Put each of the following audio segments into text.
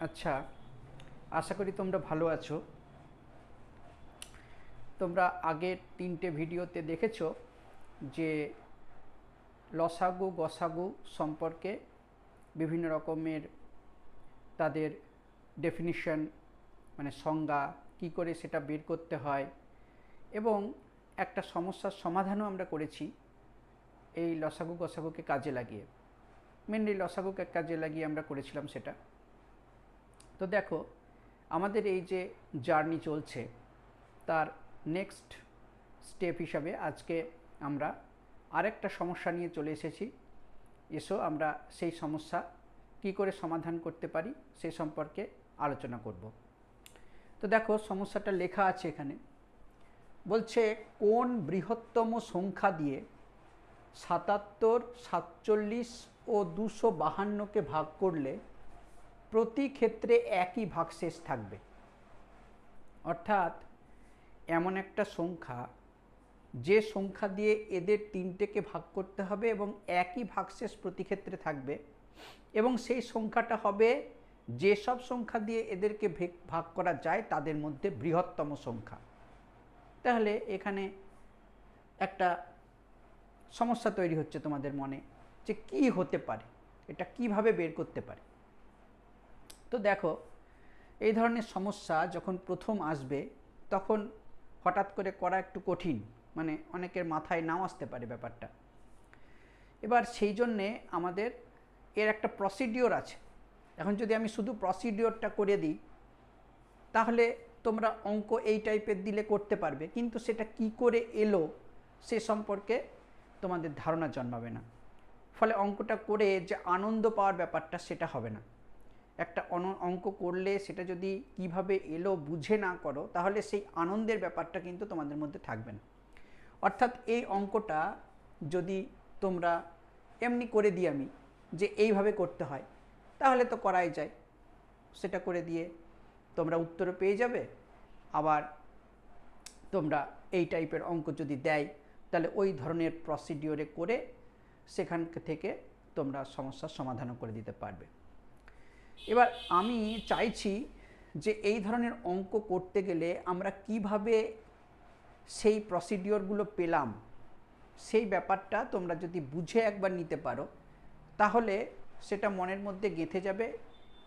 আচ্ছা, আশা করি তোমরা ভালো আছো। তোমরা আগের 3টে ভিডিওতে দেখেছো যে লসাগু গসাগু সম্পর্কে বিভিন্ন রকমের তাদের ডেফিনিশন, মানে সংজ্ঞা কী করে সেটা বের করতে হয়, এবং একটা সমস্যার সমাধানও আমরা করেছি এই লসাগু গসাগুকে কাজে লাগিয়ে। মেনলি লসাগুকে কাজে লাগিয়ে আমরা করেছিলাম সেটা। তো দেখো, আমাদের এই যে জার্নি চলছে তার নেক্সট স্টেপ হিসাবে আজকে আমরা আরেকটা সমস্যা নিয়ে চলে এসেছি। এসো আমরা সেই সমস্যা কী করে সমাধান করতে পারি সেই সম্পর্কে আলোচনা করব। তো দেখো, সমস্যাটা লেখা আছে এখানে। বলছে, কোন বৃহত্তম সংখ্যা দিয়ে 77, 47 ও 252কে ভাগ করলে প্রতি ক্ষেত্রে একই ভাগশেষ থাকবে। অর্থাৎ এমন একটা সংখ্যা যে সংখ্যা দিয়ে এদের 3টেকে ভাগ করতে হবে এবং একই ভাগশেষ প্রতি ক্ষেত্রে থাকবে, এবং সেই সংখ্যাটা হবে যেসব সংখ্যা দিয়ে এদেরকে ভাগ করা যায় তাদের মধ্যে বৃহত্তম সংখ্যা। তাহলে এখানে একটা সমস্যা তৈরি হচ্ছে তোমাদের মনে যে কি হতে পারে, এটা কিভাবে বের করতে পারে। তো দেখো, এই ধরনের সমস্যা যখন প্রথম আসবে তখন হঠাৎ করে করা একটু কঠিন, মানে অনেকের মাথায় নাও আসতে পারে ব্যাপারটা। এবার সেই জন্যে আমাদের এর একটা প্রসিডিওর আছে। এখন যদি আমি শুধু প্রসিডিওরটা করে দিই তাহলে তোমরা অঙ্ক এই টাইপের দিলে করতে পারবে, কিন্তু সেটা কি করে এলো সে সম্পর্কে তোমাদের ধারণা জন্মাবে না। ফলে অঙ্কটা করে যে আনন্দ পাওয়ার ব্যাপারটা সেটা হবে না। একটা অঙ্ক করলে সেটা যদি কিভাবে এলো বুঝে না করো তাহলে সেই আনন্দের ব্যাপারটা কিন্তু তোমাদের মধ্যে থাকবে না। অর্থাৎ এই অঙ্কটা যদি তোমরা এমনি করে দিই আমি যে এইভাবে করতে হয় তাহলে তো করাই যায়, সেটা করে দিয়ে তোমরা উত্তরও পেয়ে যাবে। আবার তোমরা এই টাইপের অঙ্ক যদি দেয় তাহলে ওই ধরনের প্রসিডিওরে করে সেখান থেকে তোমরা সমস্যার সমাধানও করে দিতে পারবে। এবার আমি চাইছি যে এই ধরনের অঙ্ক করতে গেলে আমরা কিভাবে সেই প্রসিডিওরগুলো পেলাম সেই ব্যাপারটা তোমরা যদি বুঝে একবার নিতে পারো তাহলে সেটা মনের মধ্যে গেঁথে যাবে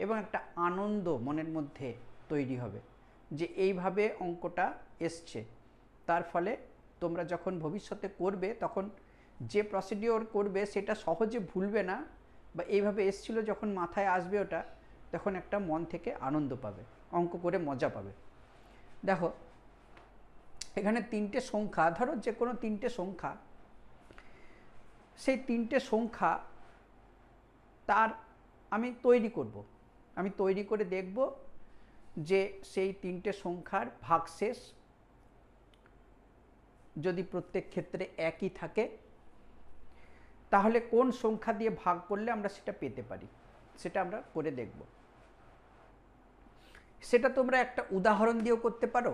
এবং একটা আনন্দ মনের মধ্যে তৈরি হবে যে এইভাবে অঙ্কটা এসছে। তার ফলে তোমরা যখন ভবিষ্যতে করবে তখন যে প্রসিডিওর করবে সেটা সহজে ভুলবে না, বা এইভাবে এসছিল যখন মাথায় আসবে ওটা তখন একটা মন থেকে আনন্দ পাবে, অঙ্ক করে মজা পাবে। দেখো, এখানে 3টে সংখ্যা, ধরো যে কোনো 3টে সংখ্যা, সেই 3টে সংখ্যা তার আমি তৈরি করব, আমি তৈরি করে দেখব যে সেই 3টে সংখ্যার ভাগশেষ যদি প্রত্যেক ক্ষেত্রে একই থাকে তাহলে কোন সংখ্যা দিয়ে ভাগ করলে আমরা সেটা পেতে পারি, সেটা আমরা করে দেখব। সেটা তোমরা একটা উদাহরণ দিয়েও করতে পারো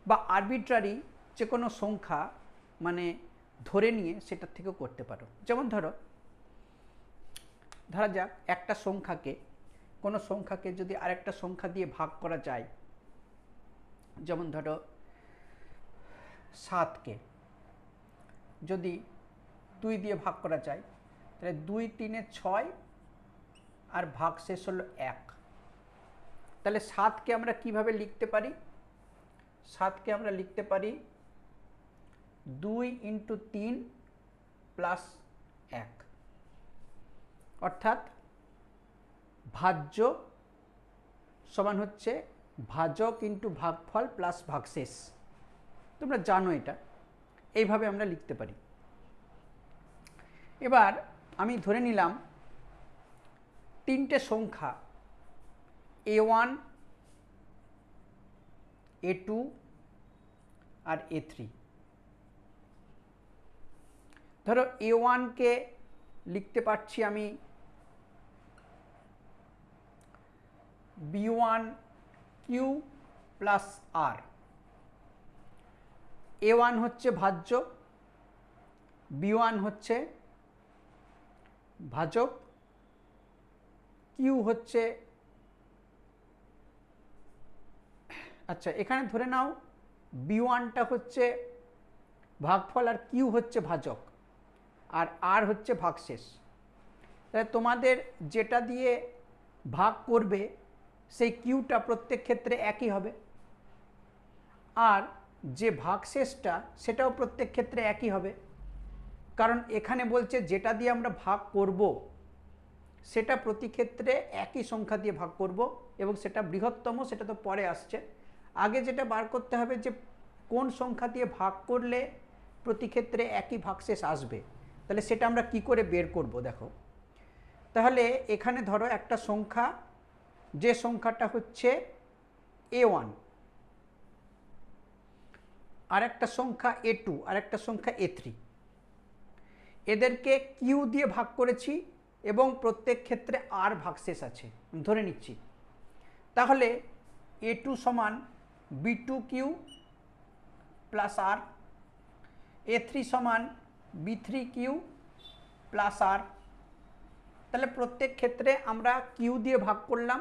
বা আরবিট্রারি যে কোনো সংখ্যা মানে ধরে নিয়ে সেটার থেকেও করতে পারো। যেমন ধরা যাক একটা সংখ্যাকে, কোনো সংখ্যাকে যদি আরেকটা সংখ্যা দিয়ে ভাগ করা যায়, যেমন ধরো 7কে যদি 2 দিয়ে ভাগ করা যায় তাহলে 2 3 6 আর ভাগশেষ হলো 1। তাহলে 7কে আমরা কিভাবে লিখতে পারি? 7কে আমরা লিখতে পারি 2 × 3 + 1, অর্থাৎ ভাজ্য সমান হচ্ছে ভাজক ইন্টু ভাগফল প্লাস ভাগশেষ। তোমরা জানো এটা, এইভাবে আমরা লিখতে পারি। এবার আমি ধরে নিলাম 3টে সংখ্যা A1, A2 আর A3। ধরো A1কে লিখতে পারছি আমি B1Q + R। A1 হচ্ছে ভাজ্য, B1 হচ্ছে ভাজক, Q হচ্ছে আচ্ছা, এখানে ধরে নাও b1টা হচ্ছে ভাগফল আর কিউ হচ্ছে ভাজক আর আর হচ্ছে ভাগশেষ। তাহলে তোমাদের যেটা দিয়ে ভাগ করবে সেই কিউটা প্রত্যেক ক্ষেত্রে একই হবে, আর যে ভাগশেষটা সেটাও প্রত্যেক ক্ষেত্রে একই হবে, কারণ এখানে বলছে যেটা দিয়ে আমরা ভাগ করব সেটা প্রতি ক্ষেত্রে একই সংখ্যা দিয়ে ভাগ করব, এবং সেটা বৃহত্তম সেটা তো পরে আসছে। আগে যেটা বার করতে হবে যে কোন সংখ্যা দিয়ে ভাগ করলে প্রতি ক্ষেত্রে একই ভাগশেষ আসবে, তাহলে সেটা আমরা কি করে বের করব দেখো। তাহলে এখানে ধরো একটা সংখ্যা, যে সংখ্যাটা হচ্ছে a1, আর একটা সংখ্যা a2, আর একটা সংখ্যা a3, এদেরকে কিউ দিয়ে ভাগ করেছি এবং প্রত্যেক ক্ষেত্রে আর ভাগশেষ আছে ধরে নিচ্ছি। তাহলে a2 সমান b2q প্লাস আর, a3 সমান b3q প্লাস আর। তাহলে প্রত্যেক ক্ষেত্রে আমরা কিউ দিয়ে ভাগ করলাম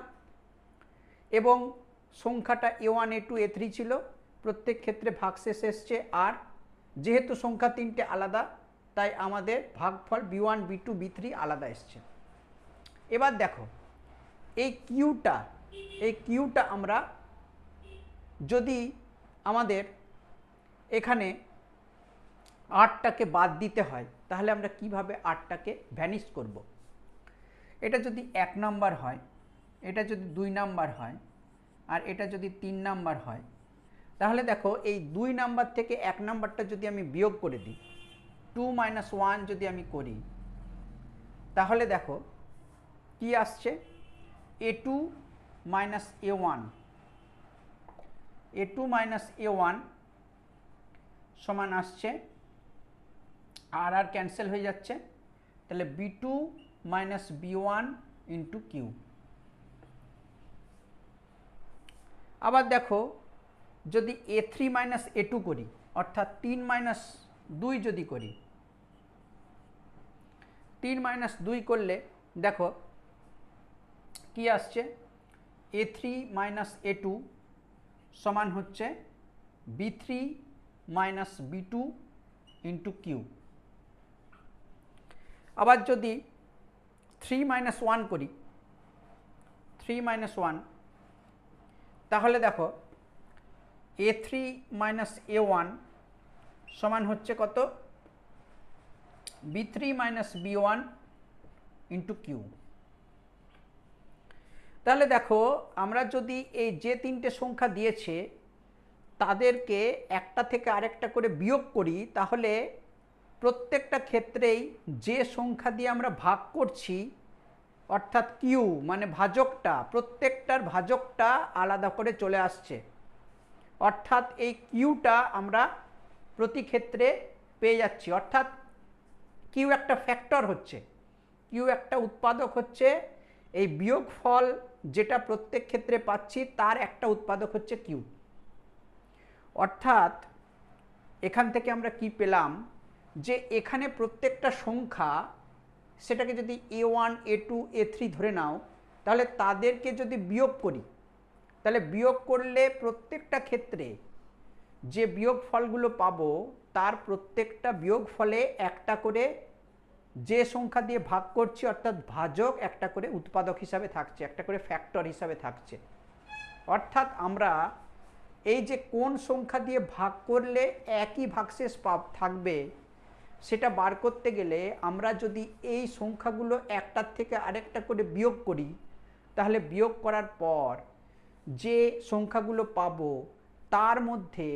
এবং সংখ্যাটা a1 a2 a3 ছিল, প্রত্যেক ক্ষেত্রে ভাগশেষ এসছে আর। যেহেতু সংখ্যা তিনটে আলাদা তাই আমাদের ভাগফল b1 b2 b3 আলাদা এসছে। এবার দেখো এই কিউটা আমরা যদি আমাদের এখানে 8টাকে বাদ দিতে হয় তাহলে আমরা কিভাবে 8টাকে ভ্যানিশ করব। এটা যদি 1 নাম্বার হয়, এটা যদি 2 নাম্বার হয়, আর এটা যদি 3 নাম্বার হয়, তাহলে দেখো এই 2 নাম্বার থেকে 1 নাম্বারটা যদি আমি বিয়োগ করে দিই, 2 - 1 যদি আমি করি, তাহলে দেখো কি আসছে, a2 - a1, a2 - a1 সমান আসছে আর আর ক্যান্সেল হয়ে যাচ্ছে, তাহলে b2 - b1 ইন্টু কিউ। আবার দেখো যদি a3 - a2 করি, অর্থাৎ 3 - 2 যদি করি, 3 - 2 করলে দেখো কি আসছে, a3 - a2 সমান হচ্ছে b3 - b2 ইন্টু কিউ। আবার যদি 3 - 1 করি, 3 - 1, তাহলে দেখো a3 - a1 সমান হচ্ছে কত, b3 - b1 ইন্টু কিউ। তাহলে দেখো আমরা যদি এই যে তিনটে সংখ্যা দিয়েছে তাদেরকে একটা থেকে আরেকটা করে বিয়োগ করি, তাহলে প্রত্যেকটা ক্ষেত্রেই যে সংখ্যা দিয়ে আমরা ভাগ করছি অর্থাৎ কিউ মানে ভাজকটা, প্রত্যেকটার ভাজকটা আলাদা করে চলে আসছে। অর্থাৎ এই কিউটা আমরা প্রতি ক্ষেত্রে পেয়ে যাচ্ছি, অর্থাৎ কিউ একটা ফ্যাক্টর হচ্ছে, কিউ একটা উৎপাদক হচ্ছে। এই বিয়োগফল যেটা প্রত্যেক ক্ষেত্রে পাচ্ছি তার একটা উৎপাদক হচ্ছে কিউ। অর্থাৎ এখান থেকে আমরা কি পেলাম, যে এখানে প্রত্যেকটা সংখ্যা, সেটাকে যদি a1 a2 a3 ধরে নাও, তাহলে তাদেরকে যদি বিয়োগ করি, তাহলে বিয়োগ করলে প্রত্যেকটা ক্ষেত্রে যে বিয়োগফলগুলো পাবো তার প্রত্যেকটা বিয়োগফলে একটা করে যে সংখ্যা দিয়ে ভাগ করছি অর্থাৎ ভাজক একটা করে উৎপাদক হিসাবে থাকছে, একটা করে ফ্যাক্টর হিসাবে থাকছে। অর্থাৎ আমরা এই যে কোন সংখ্যা দিয়ে ভাগ করলে একই ভাগশেষ থাকবে সেটা বার করতে গেলে আমরা যদি এই সংখ্যাগুলো একটার থেকে আরেকটা করে বিয়োগ করি, তাহলে বিয়োগ করার পর যে সংখ্যাগুলো পাবো তার মধ্যে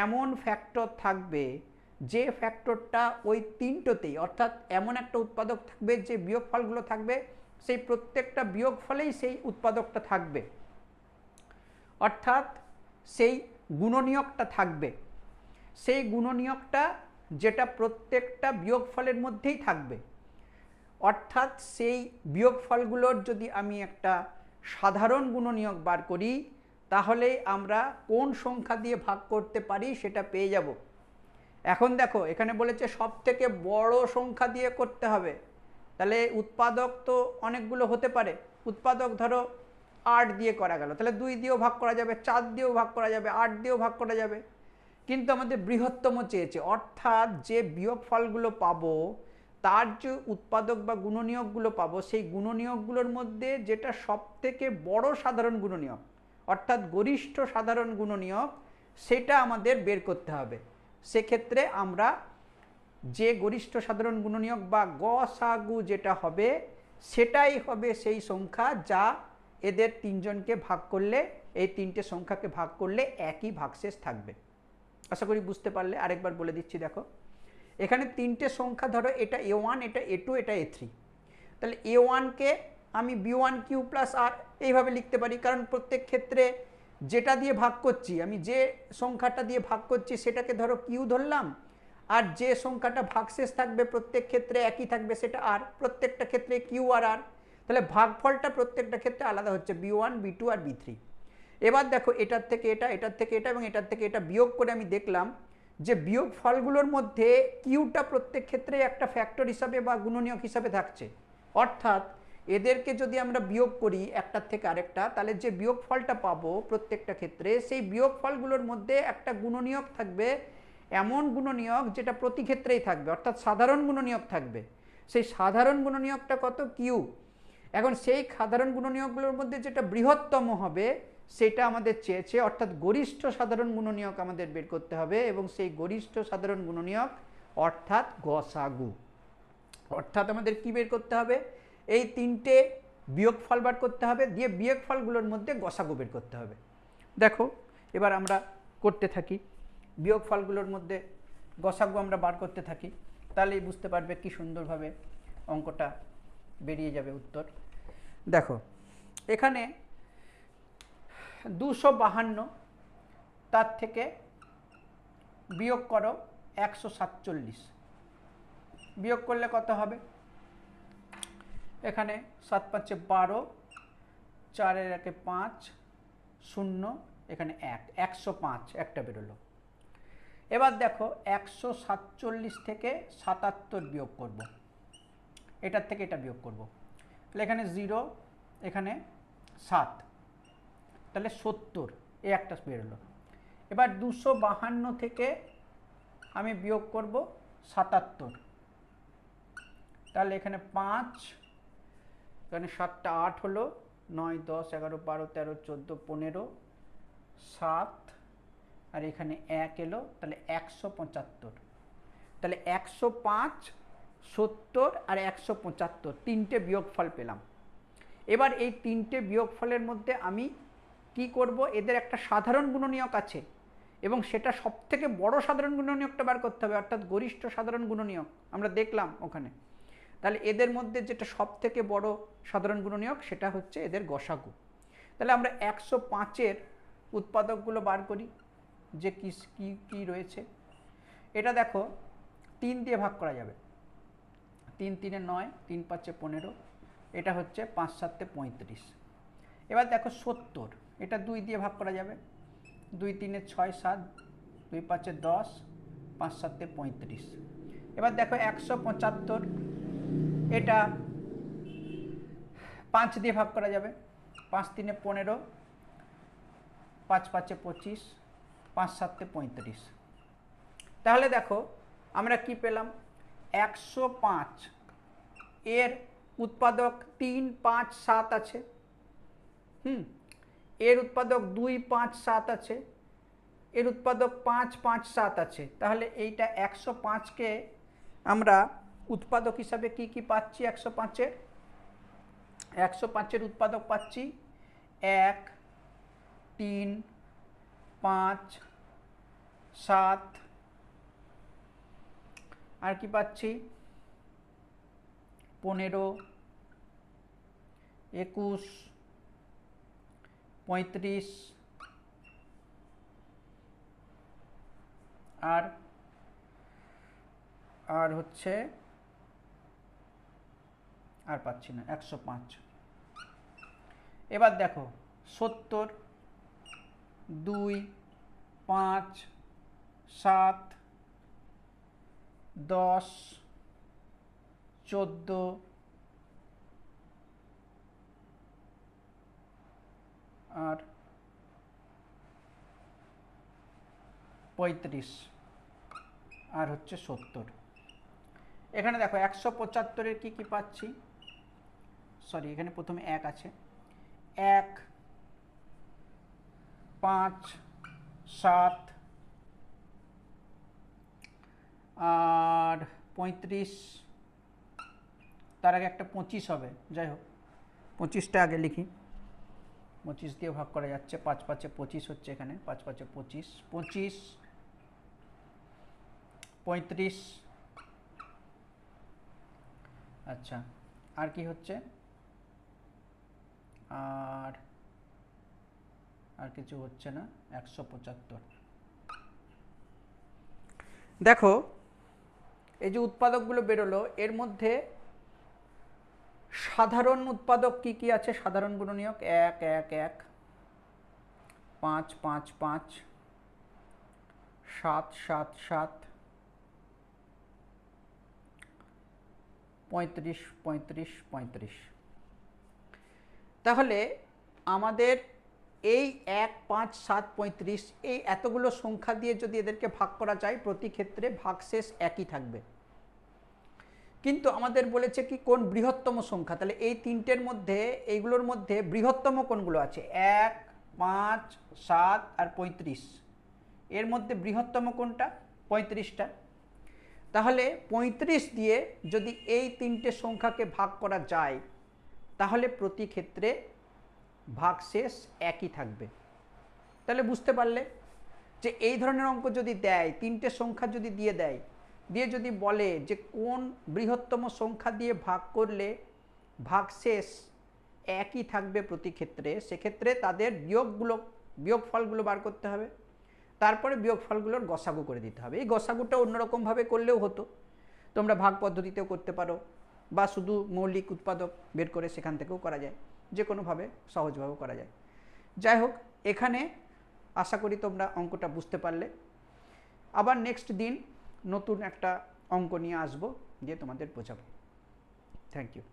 এমন ফ্যাক্টর থাকবে যে ফ্যাক্টরটা ওই তিনটোতেই, অর্থাৎ এমন একটা উৎপাদক থাকবে যে বিয়োগফলগুলো থাকবে সেই প্রত্যেকটা বিয়োগফলেই সেই উৎপাদকটা থাকবে, অর্থাৎ সেই গুণনীয়কটা থাকবে। সেই গুণনীয়কটা যেটা প্রত্যেকটা বিয়োগফলের মধ্যেই থাকবে, অর্থাৎ সেই বিয়োগফলগুলোর যদি আমি একটা সাধারণ গুণনীয়ক বার করি তাহলে আমরা কোন সংখ্যা দিয়ে ভাগ করতে পারি সেটা পেয়ে যাব। এখন দেখো এখানে বলেছে সব থেকে বড় সংখ্যা দিয়ে করতে হবে, তাহলে উৎপাদক তো অনেকগুলো হতে পারে। উৎপাদক ধরো 8 দিয়ে করা গেল, তাহলে 2 দিয়েও ভাগ করা যাবে, 4 দিয়েও ভাগ করা যাবে, 8 দিয়েও ভাগ করা যাবে, কিন্তু আমাদের বৃহত্তম চেয়েছে, অর্থাৎ যে বিয়োগফলগুলো পাবো তার যে উৎপাদক বা গুণনীয়কগুলো পাবো সেই গুণনীয়কগুলোর মধ্যে যেটা সবথেকে বড় সাধারণ গুণনীয়ক অর্থাৎ গরিষ্ঠ সাধারণ গুণনীয়ক সেটা আমাদের বের করতে হবে। সেক্ষেত্রে আমরা যে গরিষ্ঠ সাধারণ গুণনীয়ক বা গসাগু যেটা হবে সেটাই হবে সেই সংখ্যা যা এদের তিনজনকে ভাগ করলে, এই তিনটে সংখ্যাকে ভাগ করলে একই ভাগশেষ থাকবে। আশা করি বুঝতে পারলে। আরেকবার বলে দিচ্ছি, দেখো এখানে তিনটে সংখ্যা, ধরো এটা a1, এটা a2, এটা a3, তাহলে a1কে আমি b1q প্লাস আর এইভাবে লিখতে পারি, কারণ প্রত্যেক ক্ষেত্রে যেটা দিয়ে ভাগ করছি, আমি যে সংখ্যাটা দিয়ে ভাগ করছি সেটাকে ধরো কিউ ধরলাম, আর যে সংখ্যাটা ভাগশেষ থাকবে প্রত্যেক ক্ষেত্রে একই থাকবে সেটা আর, প্রত্যেকটা ক্ষেত্রে কিউ আর আর, তাহলে ভাগফলটা প্রত্যেকটা ক্ষেত্রে আলাদা হচ্ছে b1, b2 আর b3। এবার দেখো এটার থেকে এটা, এটার থেকে এটা এবং এটার থেকে এটা বিয়োগ করে আমি দেখলাম যে বিয়োগ ফলগুলোর মধ্যে কিউটা প্রত্যেক ক্ষেত্রে একটা ফ্যাক্টর হিসাবে বা গুণনীয়ক হিসাবে থাকছে, অর্থাৎ এদেরকে যদি আমরা বিয়োগ করি একটার থেকে আরেকটা, তাহলে যে বিয়োগ ফলটা পাবো প্রত্যেকটা ক্ষেত্রে সেই বিয়োগ ফলগুলোর মধ্যে একটা গুণনীয়ক থাকবে, এমন গুণনীয়ক যেটা প্রতি ক্ষেত্রেই থাকবে, অর্থাৎ সাধারণ গুণনীয়ক থাকবে। সেই সাধারণ গুণনীয়কটা কত? কিউ। এখন সেই সাধারণ গুণনীয়কগুলোর মধ্যে যেটা বৃহত্তম হবে সেটা আমাদের চেয়েছে, অর্থাৎ গরিষ্ঠ সাধারণ গুণনীয়ক আমাদের বের করতে হবে, এবং সেই গরিষ্ঠ সাধারণ গুণনীয়ক অর্থাৎ গসাগু। অর্থাৎ আমাদের কি বের করতে হবে? এই তিনটে বিয়োগফল বার করতে হবে, দিয়ে বিয়োগফলগুলোর মধ্যে গসাগু বের করতে হবে। দেখো এবার আমরা করতে থাকি, বিয়োগফলগুলোর মধ্যে গসাগু আমরা বার করতে থাকি, তাহলেই বুঝতে পারবে কি সুন্দরভাবে অঙ্কটা বেরিয়ে যাবে উত্তর। দেখো এখানে 252, তার থেকে বিয়োগ করো 147, বিয়োগ করলে কত হবে? এখানে 7 5 12, 4 1 5, 0, এখানে 1, 105 একটা বেরোলো। এবার দেখো 147 থেকে 77 বিয়োগ করব, এটার থেকে এটা বিয়োগ করব, তাহলে এখানে 0, এখানে 7, তাহলে 70, এই একটা বেরোলো। এবার 252 থেকে আমি বিয়োগ করব 77, তাহলে এখানে 5, এখানে 7টা 8 হলো, 9 10 11 12 13 14 15, 7, আর এখানে 1 এলো, তাহলে 175। তাহলে 105, 70 আর 175 তিনটে বিয়োগফল পেলাম। এবার এই তিনটে বিয়োগফলের মধ্যে আমি কি করব? এদের একটা সাধারণ গুণনীয়ক আছে এবং সেটা সবথেকে বড় সাধারণ গুণনীয়কটা বার করতে হবে, অর্থাৎ গরিষ্ঠ সাধারণ গুণনীয়ক আমরা দেখলাম ওখানে। তাহলে এদের মধ্যে যেটা সবথেকে বড় সাধারণ গুণনীয়ক সেটা হচ্ছে এদের গসাগু। তাহলে আমরা 105-এর উৎপাদকগুলো বার করি যে কি কি কি রয়েছে। এটা দেখো 3 দিয়ে ভাগ করা যাবে, 3 3 9, 3 5 15, এটা হচ্ছে 5 7 35। এবার দেখো 70, এটা 2 দিয়ে ভাগ করা যাবে, 2 3 6 7, 2 5 10, 5 7 35। এবার দেখো 175, এটা 5 দিয়ে ভাগ করা যাবে, 5 3 15, 5 5 25, 5 7 35। তাহলে দেখো আমরা কি পেলাম? 105 এর উৎপাদক 3 5 7 আছে, এর উৎপাদক 2 5 7 আছে, এর উৎপাদক 5 5 7 আছে। তাহলে এইটা 105-কে আমরা উৎপাদক হিসাবে কি কি পাচ্ছি? 105-এর উৎপাদক পাচ্ছি 1 3 5 7, আর কি পাচ্ছি? 15 21 35, আর হচ্ছে আর পাচ্ছি না, 105। এবার দেখো 70, 2 5 7 10 14, আর 35 আর হচ্ছে 70। এখানে দেখো 175-এর কি কি পাচ্ছি, সরি এখানে প্রথমে 1 আছে, 1 5 7 আর 35, তার আগে একটা 25 হবে, যাই হোক 25টা আগে লিখি, 25 দিয়ে ভাগ করা যাচ্ছে, 5 5 25 হচ্ছে, এখানে 5 5 25, 25 35, আচ্ছা আর কি হচ্ছে, আর কিছু হচ্ছে না, 175। দেখো এই যে উৎপাদকগুলো বেরোলো, এর মধ্যে সাধারণ উৎপাদক কি কি আছে, সাধারণ গুণনীয়ক 1 1 1 5 5 5 7 7 7 35 35 35। তাহলে আমাদের এই 1 5 7 35 এই এতগুলো সংখ্যা দিয়ে যদি এদেরকে ভাগ করা যায়, প্রতি ক্ষেত্রে ভাগশেষ একই থাকবে। কিন্তু আমাদের বলেছে কি কোন বৃহত্তম সংখ্যা, তাহলে এই তিনটের মধ্যে এইগুলোর মধ্যে বৃহত্তম কোনগুলো আছে, 1 5 7 আর 35, এর মধ্যে বৃহত্তম কোনটা, 35টা। তাহলে 35 দিয়ে যদি এই তিনটে সংখ্যাকে ভাগ করা যায়, তাহলে প্রতি ক্ষেত্রে ভাগশেষ একই থাকবে। তাহলে বুঝতে পারলে যে এই ধরনের অঙ্ক যদি দেয়, তিনটে সংখ্যা যদি দিয়ে দেয়, দিয়ে যদি বলে যে কোন বৃহত্তম সংখ্যা দিয়ে ভাগ করলে ভাগশেষ একই থাকবে প্রতি ক্ষেত্রে, সেক্ষেত্রে তাদের বিয়োগফলগুলো বার করতে হবে, তারপরে বিয়োগফলগুলোর গসাগু করে দিতে হবে। এই গসাগুটা অন্যরকমভাবে করলেও হতো, তোমরা ভাগ পদ্ধতিতেও করতে পারো, বা শুধু মৌলিক উৎপাদক বের করে সেখান থেকেও করা যায়, যে কোনোভাবে সহজভাবেও করা যায়। যাই হোক, এখানে আশা করি তোমরা অঙ্কটা বুঝতে পারলে। আবার নেক্সট দিন নতুন একটা অঙ্ক নিয়ে আসবো, দিয়ে তোমাদের বোঝাবো। Thank you.